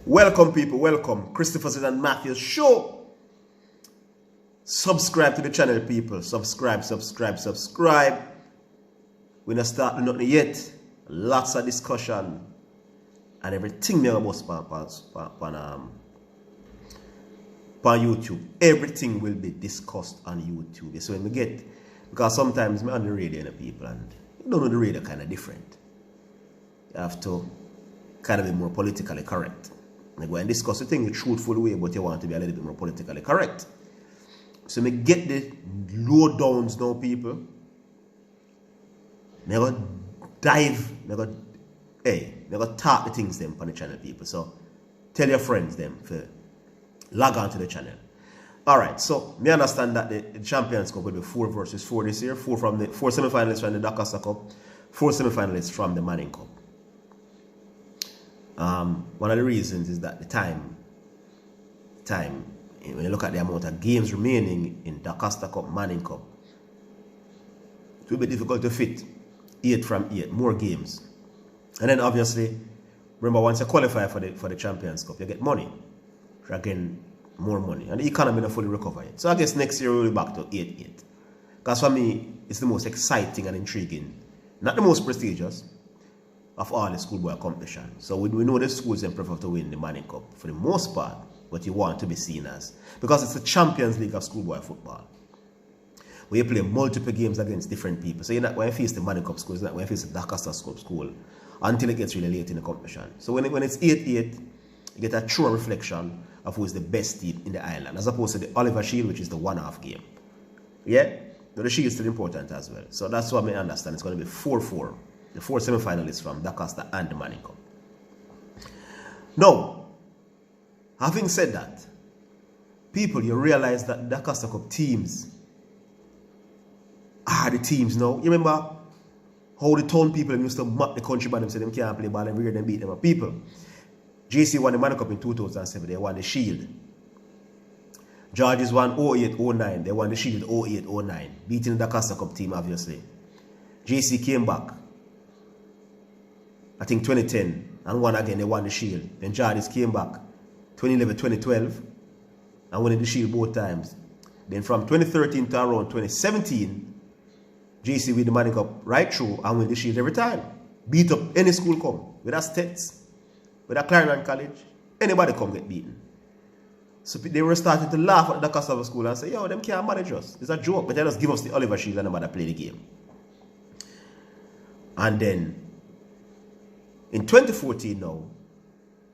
Welcome, people. Welcome. Christopher and Matthews show. Subscribe to the channel, people. Subscribe. We're not starting nothing yet. Lots of discussion and everything there about on YouTube. Everything will be discussed on YouTube. So when we get, because sometimes I'm on the radio, people, and you don't know the radio kind of different. You have to kind of be more politically correct. I go and discuss the thing the truthful way, but you want to be a little bit more politically correct. So me get the low downs now, people. Never dive, never talk the things them on the channel, people. So tell your friends them to log on to the channel. Alright, so me understand that the Champions Cup will be 4 versus 4 this year. 4 semi-finalists from the Dakar Cup, 4 semi-finalists from the Manning Cup. One of the reasons is that the time, when you look at the amount of games remaining in the Costa Cup, Manning Cup, it will be difficult to fit 8 from 8, more games. And then obviously, remember, once you qualify for the Champions Cup, you get money. You again more money. And the economy not fully recover yet. So I guess next year we'll be back to 8-8. Because for me, it's the most exciting and intriguing. Not the most prestigious of all the schoolboy competitions. So we know the schools and prefer to win the Manning Cup for the most part, but you want to be seen as, because it's the Champions League of schoolboy football, where you play multiple games against different people. So you're not when you face the Manning Cup schools, you're not when you face the Dakar school until it gets really late in the competition. So when it's 8-8, you get a true reflection of who is the best team in the island, as opposed to the Oliver Shield, which is the one-half game. Yeah? But the Shield is still important as well. So that's what I understand. It's going to be 4-4. The 4 semi-finalists from Dakar and the Manning Cup. Now, having said that, people, you realize that Dakar Cup teams are the teams now. You remember how the town people used to mock the country by them, say them can't play ball and weird and beat them up. People, JC won the Manning Cup in 2007, they won the Shield. Georges won 08-09, they won the Shield 08-09, beating the Dakar Cup team, obviously. JC came back, I think 2010, and won again, they won the Shield. Then Jardis came back 2011-2012 and won the Shield both times. Then from 2013 to around 2017, JC with the Manning Cup right through and win the Shield every time. Beat up any school come. With a States, with a Clarendon College, anybody come get beaten. So they were starting to laugh at the Dakar school and say, yo, them can't manage us. It's a joke, but they just give us the Oliver Shield and nobody play the game. And then in 2014 now,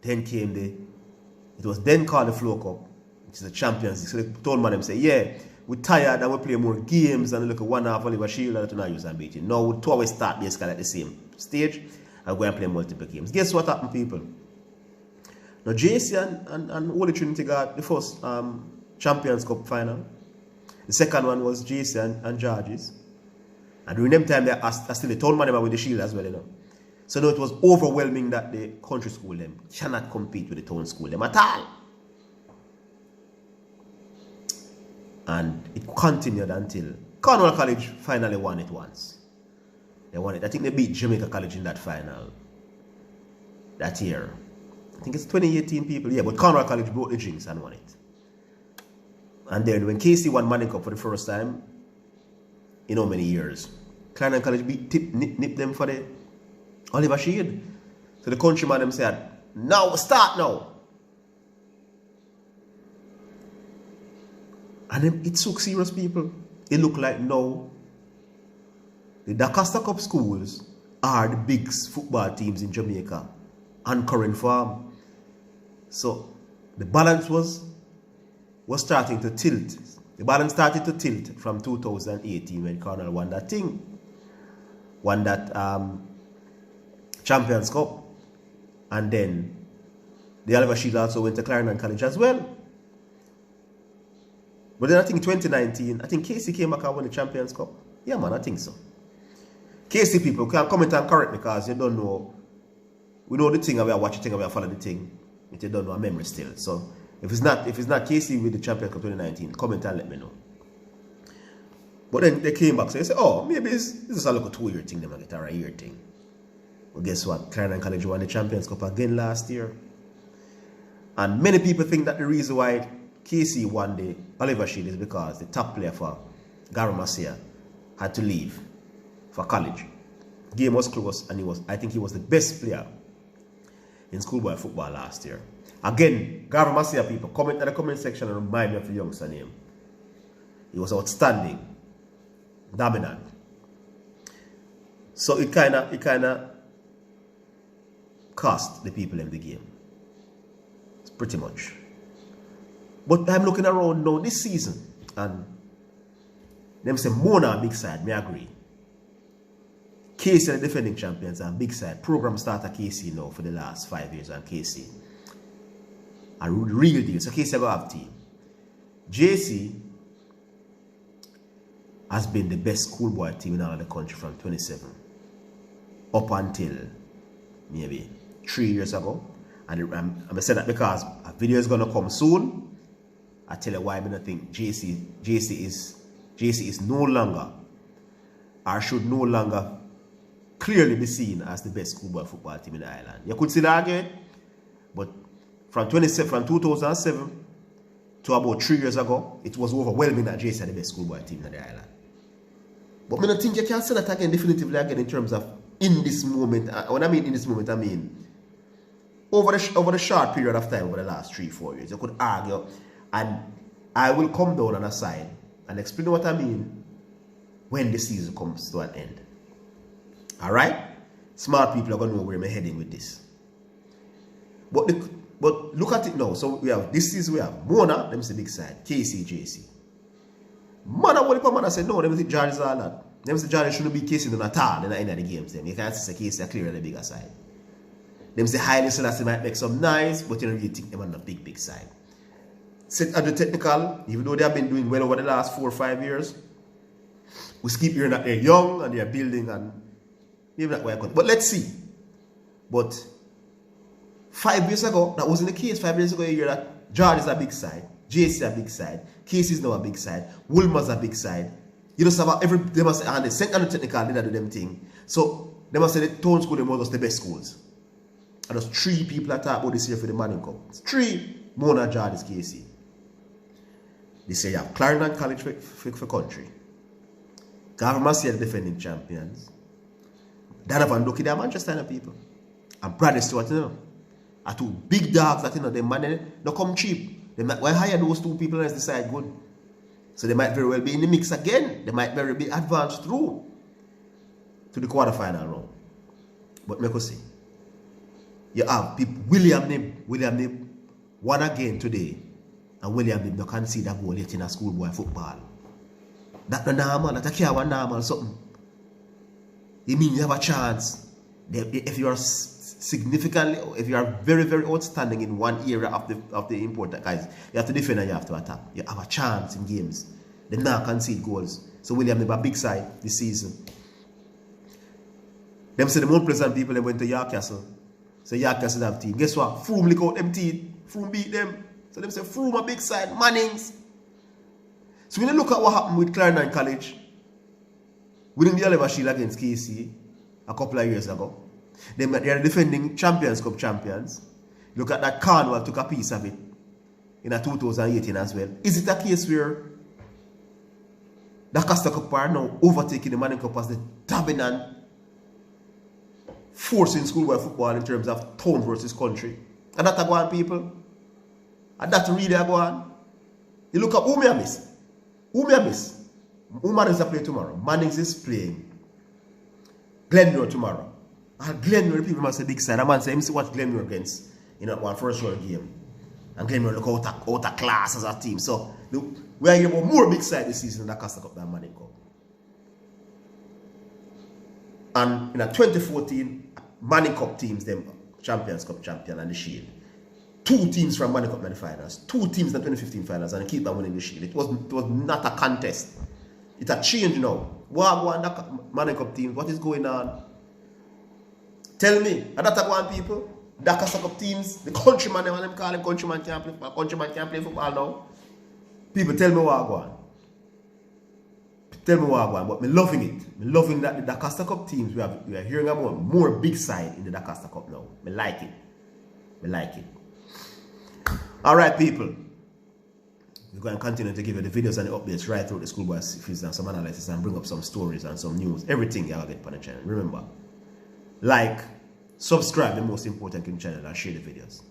then came it was then called the Flow Cup, which is the Champions League. So they told man them say, yeah, we're tired and we play more games and look at one half Oliver Shield and not use and beating. Now we always start basically at the same stage and go and play multiple games. Guess what happened, people? Now JC and Holy Trinity got the first Champions Cup final. The second one was JC and Georges. And during them time they still the town man with the Shield as well, you know. So now it was overwhelming that the country school them cannot compete with the town school them at all. And it continued until Cornwall College finally won it once. They won it. I think they beat Jamaica College in that final that year. I think it's 2018 people, yeah, but Cornwall College broke the jinx and won it. And then when KC won Manning Cup for the first time in how many years, Clarendon College nipped them for the Oliver Shield. So the countryman them said, now start now. And then it took serious, people. It looked like now the Dakar Cup schools are the big football teams in Jamaica and current form. So the balance was starting to tilt. The balance started to tilt from 2018 when Cornell won that thing. Won that Champions Cup, and then the Oliver Shield also went to Clarendon College as well. But then I think 2019, I think KC came back and won the Champions Cup. Yeah, man, I think so. KC people can comment and correct me because you don't know. We know the thing and we are watching the thing and we are following the thing. But you don't know our memory still. So if it's not KC with the Champions Cup 2019, comment and let me know. But then they came back, so they say, oh, maybe this is a little 2-year thing, they might get a year thing. Well, guess what? Clarendon College won the Champions Cup again last year. And many people think that the reason why KC won the Oliver Shield is because the top player for Gary Masia had to leave for college. Game was close, and I think he was the best player in schoolboy football last year. Again, Gary Masia people, comment in the comment section and remind me of the youngster name. He was outstanding, dominant. So it kinda cost the people in the game. It's pretty much. But I'm looking around now this season, and them say Mona big side, me agree. KC are the defending champions and big side. Program start at KC now for the last 5 years, and KC a real deal. So KC go have team. JC has been the best schoolboy team in all of the country from 27 up until maybe 3 years ago. And I'm saying that because a video is gonna come soon. I tell you why I don't think JC is no longer, or should no longer clearly be seen as the best schoolboy football team in the island. You could still argue, but from 2007 to about 3 years ago, it was overwhelming that JC had the best schoolboy team in the island. But I don't think you can say that again definitively again in terms of in this moment. When I mean in this moment, I mean over the short period of time, over the last 3-4 years. You could argue, and I will come down on a side and explain what I mean when the season comes to an end. Alright? Smart people are going to know where I'm heading with this. But look at it now. So we have this season, we have Mona, them is the big side, KC, JC. Mona will come and say, no, them is the George is all that. Them is the George shouldn't be KC in at all in the end of the games. Then you can't say KC are clear on the bigger side. Them is the highly Selassie might make some nice, but you don't really think them on the big side. Sit at the technical, even though they have been doing well over the last 4 or 5 years, we keep hearing that they're young and they're building and even that way. But let's see. But 5 years ago, that wasn't the case. 5 years ago, you hear that George is a big side, JC is a big side, KC is now a big side, Woolmer's a big side. You just have they must say, and they sent on the technical, they do them thing. So they must say the Town School, they must the best schools. And there's 3 people that talk about this year for the Manning Cup. It's 3. Mona, George is KC. They say you have Clarendon College for country. Government are the defending champions. Donovan Ducky, they are Manchester United people. And Bradley Stewart, you know. Are 2 big dogs that, you know, they money, they come cheap. They might well hire those 2 people and decide good. So they might very well be in the mix again. They might very well be advanced through to the quarterfinal round. But make us see. You have people, William Nib won again today. And William Nib no concede a goal yet in a schoolboy football. That's not normal. That can't be normal something. It means you have a chance. If you are significantly, if you are very, very outstanding in one area of the important guys, you have to defend and you have to attack. You have a chance in games. They now concede goals. So William Nib a big side this season. Them say the more pleasant people they went to York Castle. So York Castle have team. Guess what? Froome lick out them team. Froome beat them. So them say Froome a big side. Mannings. So when you look at what happened with Clarendon College, winning the Oliver Shield against KC a couple of years ago, they are defending Champions Cup champions. Look at that Cornwall took a piece of it in a 2018 as well. Is it a case where the Costa Cup are now overtaking the Manning Cup as the dominant force in schoolboy football in terms of town versus country? And that go on, people. And that really go on. You look at who me miss. Who miss? Who Mannings play tomorrow? Mannings is playing Glenmore tomorrow. And Glenmore, people must say big side. A man say, see what Glenmore against in one first round game. And Glenmore look out of class as a team. So we are here about more big side this season in the Costa Cup than Manning Cup. And in a 2014, Manning Cup teams, them Champions Cup champion and the Shield. 2 teams from Manning Cup in the finals, 2 teams in the 2015 finals, and they keep on winning the Shield. It was not a contest. It's a change now. What the Manning Cup teams? What is going on? Tell me. And that's one people. The Costa Cup teams, the countryman, they want them call them countryman can't play football. Countryman can't play football now. People tell me what I want. Tell me what I want. But I'm loving it. I'm loving that the Costa Cup teams we are hearing about more big side in the Costa Cup now. I like it. I like it. Alright, people. We're going to continue to give you the videos and the updates right through the schoolboy fees and some analysis and bring up some stories and some news. Everything y'all get on the channel. Remember, like, subscribe, the most important in the channel, and share the videos.